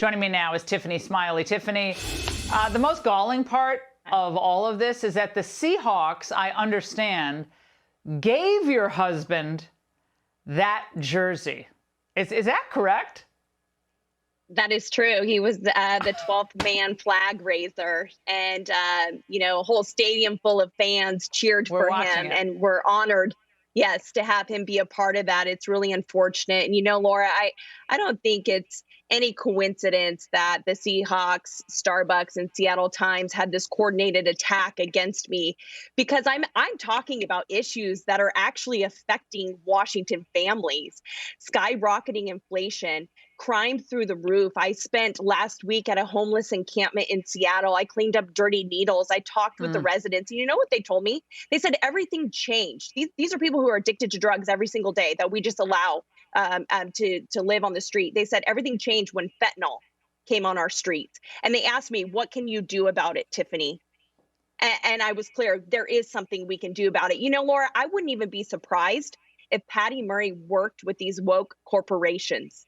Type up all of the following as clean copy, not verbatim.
Joining me now is Tiffany Smiley. Tiffany, the most galling part of all of this is that the Seahawks, I understand, gave your husband that jersey. Is that correct? That is true. He was the 12th man flag raiser, and a whole stadium full of fans cheered We're for watching him, it. and we're honored, yes, to have him be a part of that. It's really unfortunate, and Laura, I don't think it's any coincidence that the Seahawks, Starbucks, and Seattle Times had this coordinated attack against me, because I'm talking about issues that are actually affecting Washington families, skyrocketing inflation, crime through the roof. I spent last week at a homeless encampment in Seattle. I cleaned up dirty needles. I talked with the Mm. residents. And you know what they told me? They said everything changed. These are people who are addicted to drugs every single day that we just allow to live on the street. They said everything changed when fentanyl came on our streets. And they asked me, what can you do about it, Tiffany? And I was clear, there is something we can do about it. Laura, I wouldn't even be surprised if Patty Murray worked with these woke corporations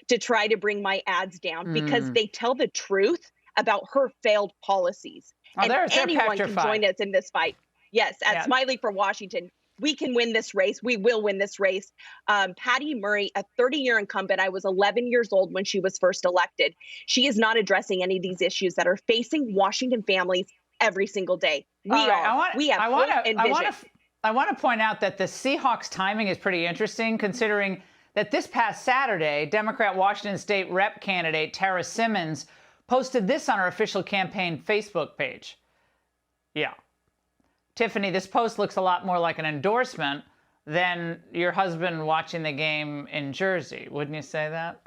to try to bring my ads down, because Mm. they tell the truth about her failed policies. Oh, And they're anyone can petrified. join us in this fight. Yes, at Yeah. Smiley for Washington, we can win this race. We will win this race. Patty Murray, a 30-year incumbent, I was 11 years old when she was first elected. She is not addressing any of these issues that are facing Washington families every single day. All We right. are. We have hope and vision. I want to point out that the Seahawks timing is pretty interesting, considering that this past Saturday, Democrat Washington State Rep candidate Tara Simmons posted this on her official campaign Facebook page. Yeah. Tiffany, this post looks a lot more like an endorsement than your husband watching the game in Jersey. Wouldn't you say that?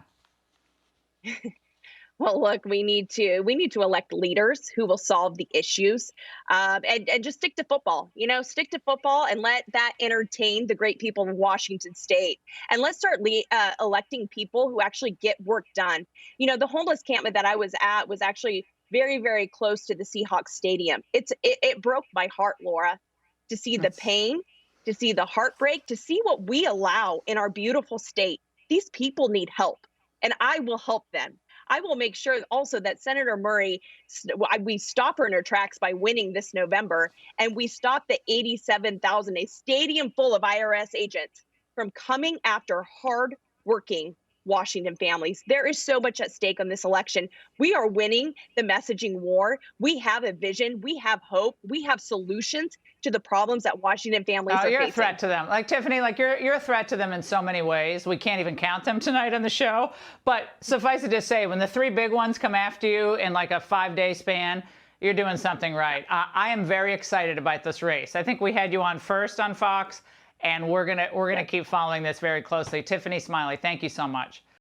Well, look, we need to elect leaders who will solve the issues, and just stick to football. Stick to football and let that entertain the great people of Washington State. And let's start electing people who actually get work done. The homeless campment that I was at was actually very, very close to the Seahawks stadium. It broke my heart, Laura, to see the That's pain, to see the heartbreak, to see what we allow in our beautiful state. These people need help, and I will help them. I will make sure also that Senator Murray, we stop her in her tracks by winning this November, and we stop the 87,000, a stadium full of IRS agents, from coming after hard-working Washington families. There is so much at stake on this election. We are winning the messaging war. We have a vision. We have hope. We have solutions to the problems that Washington families are you're facing. a threat to them. Like, Tiffany, like you're a threat to them in so many ways. We can't even count them tonight on the show. But suffice it to say, when the three big ones come after you in like a 5-day span, you're doing something right. I am very excited about this race. I think we had you on first on Fox, and we're gonna keep following this very closely. Tiffany Smiley, thank you so much.